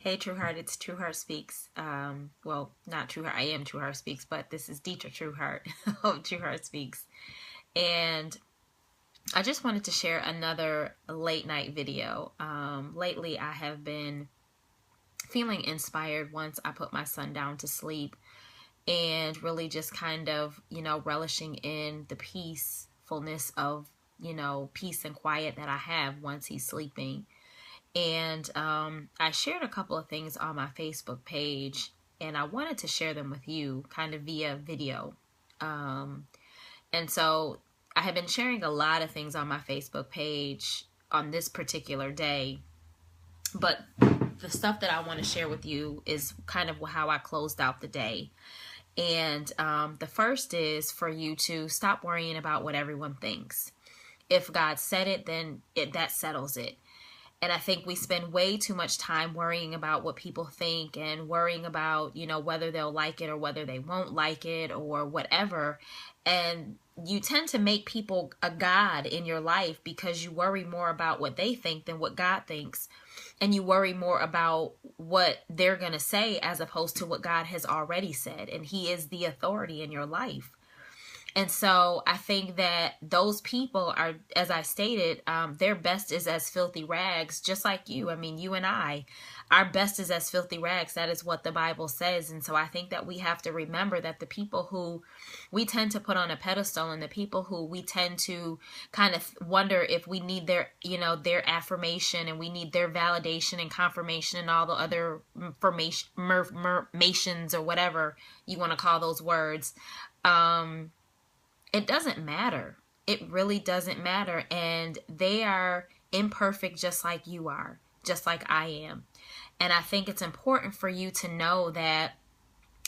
Hey, True Heart, it's True Heart Speaks. Well, not True Heart, I am True Heart Speaks, but this is Deetra True Heart of True Heart Speaks. And I just wanted to share another late night video. Lately, I have been feeling inspired once I put my son down to sleep and really just kind of, relishing in the peacefulness of, peace and quiet that I have once he's sleeping. And I shared a couple of things on my Facebook page, and I wanted to share them with you kind of via video. Um, and so I have been sharing a lot of things on my Facebook page on this particular day, but the stuff that I want to share with you is kind of how I closed out the day. And the first is for you to stop worrying about what everyone thinks. If God said it, then that settles it. And I think we spend way too much time worrying about what people think and worrying about, whether they'll like it or whether they won't like it or whatever. And you tend to make people a God in your life because you worry more about what they think than what God thinks. And you worry more about what they're going to say as opposed to what God has already said. And He is the authority in your life. And so I think that those people are, as I stated, their best is as filthy rags, just like you. I mean, you and I, our best is as filthy rags. That is what the Bible says. And so I think that we have to remember that the people who we tend to put on a pedestal and the people who we tend to kind of wonder if we need their, their affirmation and we need their validation and confirmation and all the other informations or whatever you want to call those words. It doesn't matter. It really doesn't matter. And they are imperfect just like you are, just like I am. And I think it's important for you to know that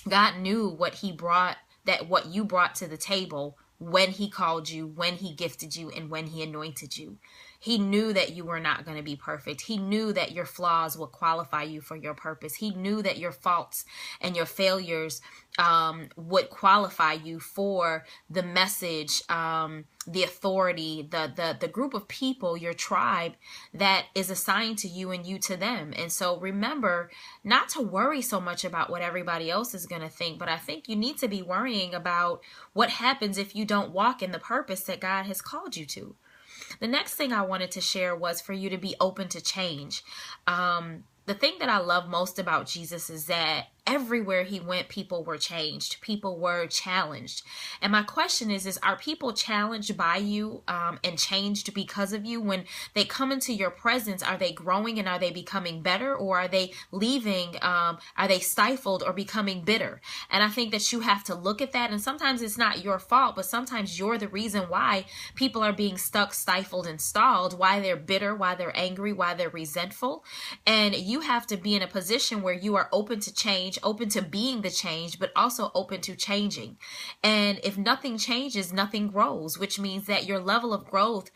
God knew what you brought to the table when He called you, when He gifted you, and when He anointed you. He knew that you were not going to be perfect. He knew that your flaws would qualify you for your purpose. He knew that your faults and your failures would qualify you for the message, the authority, the group of people, your tribe that is assigned to you and you to them. And so remember not to worry so much about what everybody else is going to think, but I think you need to be worrying about what happens if you don't walk in the purpose that God has called you to. The next thing I wanted to share was for you to be open to change. The thing that I love most about Jesus is that everywhere He went, people were changed. People were challenged. And my question is are people challenged by you and changed because of you? When they come into your presence, are they growing and are they becoming better, or are they leaving? Are they stifled or becoming bitter? And I think that you have to look at that. And sometimes it's not your fault, but sometimes you're the reason why people are being stuck, stifled, and stalled, why they're bitter, why they're angry, why they're resentful. And you have to be in a position where you are open to change, open to being the change, but also open to changing. And if nothing changes, nothing grows, which means that your level of growth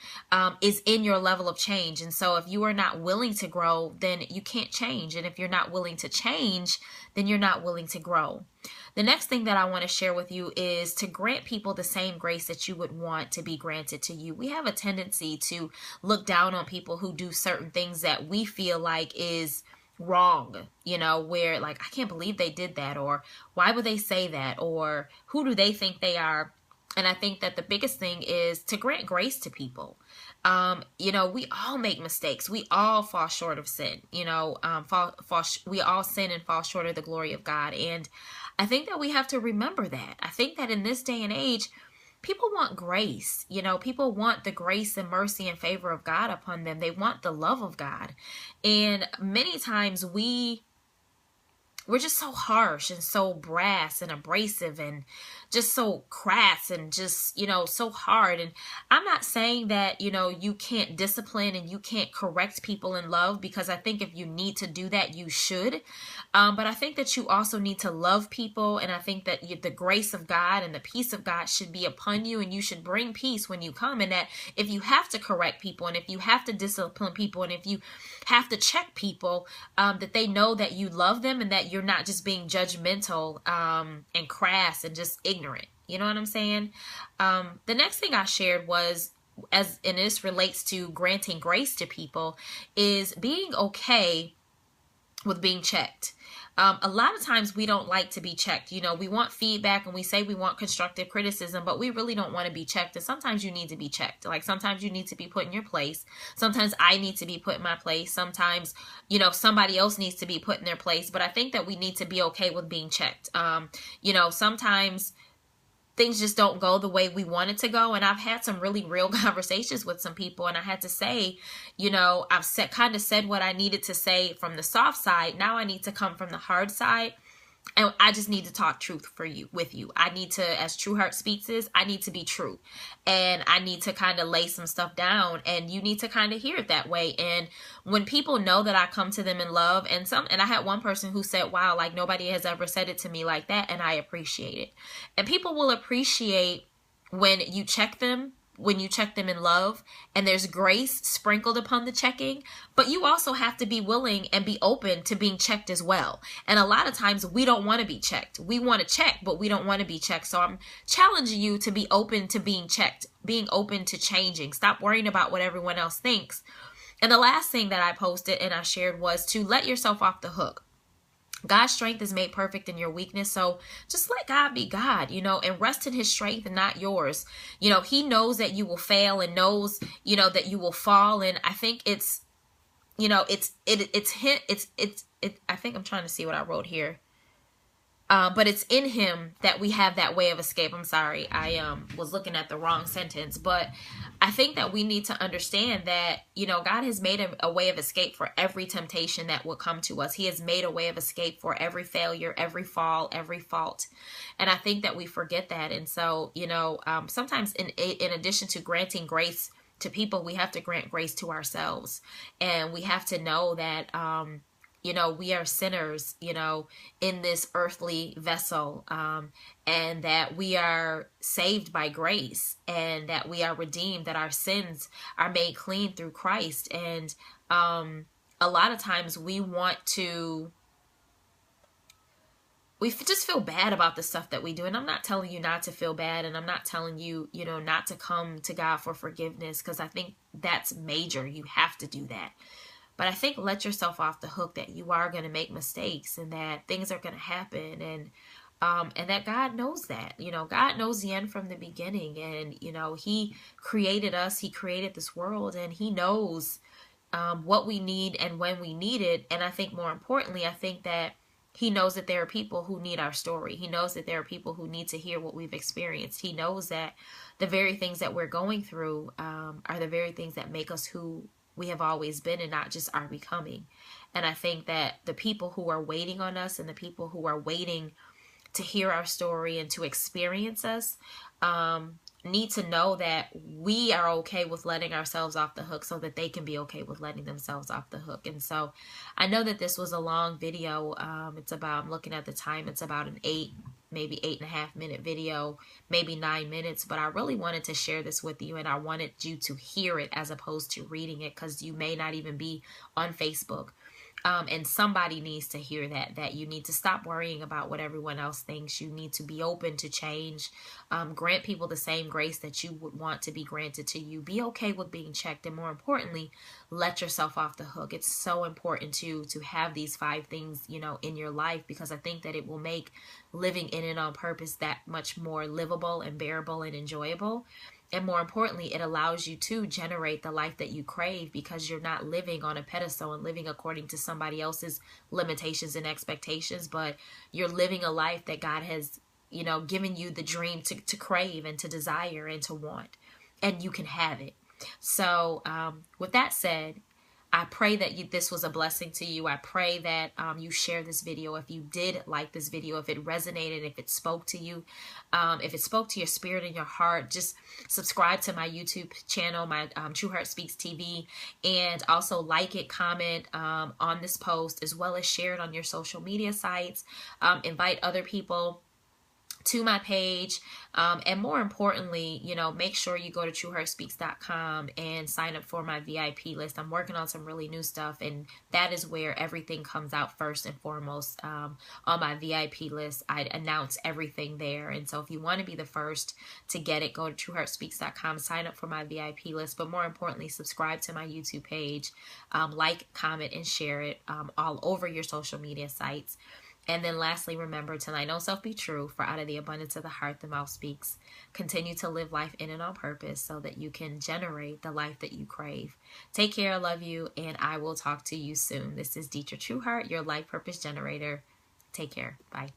is in your level of change. And so if you are not willing to grow, then you can't change. And if you're not willing to change, then you're not willing to grow. The next thing that I want to share with you is to grant people the same grace that you would want to be granted to you. We have a tendency to look down on people who do certain things that we feel like is wrong, where like, I can't believe they did that, or why would they say that, or who do they think they are? And I think that the biggest thing is to grant grace to people. We all make mistakes. We all fall short of sin. We all sin and fall short of the glory of God. And I think that we have to remember that. I think that in this day and age, people want grace. People want the grace and mercy and favor of God upon them. They want the love of God. And many times we're just so harsh and so brass and abrasive and just so crass and just, so hard. And I'm not saying that, you can't discipline and you can't correct people in love, because I think if you need to do that, you should. But I think that you also need to love people. And I think that the grace of God and the peace of God should be upon you, and you should bring peace when you come. And that if you have to correct people, and if you have to discipline people, and if you have to check people, that they know that you love them and that you're not just being judgmental and crass and just ignorant. You know what I'm saying? The next thing I shared was, and this relates to granting grace to people, is being okay with being checked. A lot of times we don't like to be checked. You know, we want feedback and we say we want constructive criticism, but we really don't want to be checked. And sometimes you need to be checked. Like sometimes you need to be put in your place. Sometimes I need to be put in my place. Sometimes, you know, somebody else needs to be put in their place. But I think that we need to be okay with being checked. You know, sometimes things just don't go the way we want it to go. And I've had some really real conversations with some people, and I had to say, you know, I've kind of said what I needed to say from the soft side. Now I need to come from the hard side. And I just need to talk truth with you. I need to, as True Heart Speaks is, I need to be true. And I need to kind of lay some stuff down, and you need to kind of hear it that way. And when people know that I come to them in love, and I had one person who said, wow, like nobody has ever said it to me like that. And I appreciate it. And people will appreciate when you check them in love, and there's grace sprinkled upon the checking. But you also have to be willing and be open to being checked as well. And a lot of times we don't want to be checked. We want to check, but we don't want to be checked. So I'm challenging you to be open to being checked, being open to changing. Stop worrying about what everyone else thinks. And the last thing that I posted and I shared was to let yourself off the hook. God's strength is made perfect in your weakness. So just let God be God, you know, and rest in his strength and not yours. You know, he knows that you will fail and knows, you know, that you will fall. And I think it's, you know, I think I'm trying to see what I wrote here. But it's in him that we have that way of escape. I'm sorry, I was looking at the wrong sentence. But I think that we need to understand that, you know, God has made a way of escape for every temptation that will come to us. He has made a way of escape for every failure, every fall, every fault. And I think that we forget that. And so, you know, sometimes in addition to granting grace to people, we have to grant grace to ourselves. And we have to know that, you know, we are sinners, you know, in this earthly vessel, and that we are saved by grace, and that we are redeemed, that our sins are made clean through Christ. And a lot of times we just feel bad about the stuff that we do. And I'm not telling you not to feel bad, and I'm not telling you, you know, not to come to God for forgiveness, because I think that's major. You have to do that. But I think let yourself off the hook that you are going to make mistakes, and that things are going to happen, and that God knows that. You know, God knows the end from the beginning, and, you know, he created us, he created this world, and he knows what we need and when we need it. And I think more importantly, I think that he knows that there are people who need our story. He knows that there are people who need to hear what we've experienced. He knows that the very things that we're going through are the very things that make us who we have always been, and not just our becoming. And I think that the people who are waiting on us, and the people who are waiting to hear our story and to experience us, need to know that we are okay with letting ourselves off the hook, so that they can be okay with letting themselves off the hook. And so I know that this was a long video. I'm looking at the time, it's about an 8.5 minute video, maybe 9 minutes, but I really wanted to share this with you, and I wanted you to hear it as opposed to reading it, because you may not even be on Facebook. And somebody needs to hear that you need to stop worrying about what everyone else thinks. You need to be open to change. Grant people the same grace that you would want to be granted to you. Be okay with being checked. And more importantly, let yourself off the hook. It's so important to have these 5 things, you know, in your life, because I think that it will make living in and on purpose that much more livable and bearable and enjoyable. And more importantly, it allows you to generate the life that you crave, because you're not living on a pedestal and living according to somebody else's limitations and expectations, but you're living a life that God has, you know, given you the dream to crave and to desire and to want, and you can have it. So with that said, I pray that this was a blessing to you. I pray that you share this video if you did like this video, if it resonated, if it spoke to you, if it spoke to your spirit and your heart. Just subscribe to my YouTube channel, my True Heart Speaks TV, and also like it, comment on this post, as well as share it on your social media sites. Invite other people to my page. And more importantly, you know, make sure you go to trueheartspeaks.com and sign up for my VIP list. I'm working on some really new stuff, and that is where everything comes out first and foremost. On my VIP list, I announce everything there. And so if you want to be the first to get it, go to trueheartspeaks.com, sign up for my VIP list. But more importantly, subscribe to my YouTube page, like, comment, and share it all over your social media sites. And then lastly, remember to let no self be true, for out of the abundance of the heart, the mouth speaks. Continue to live life in and on purpose so that you can generate the life that you crave. Take care, I love you, and I will talk to you soon. This is Deetra Trueheart, your life purpose generator. Take care. Bye.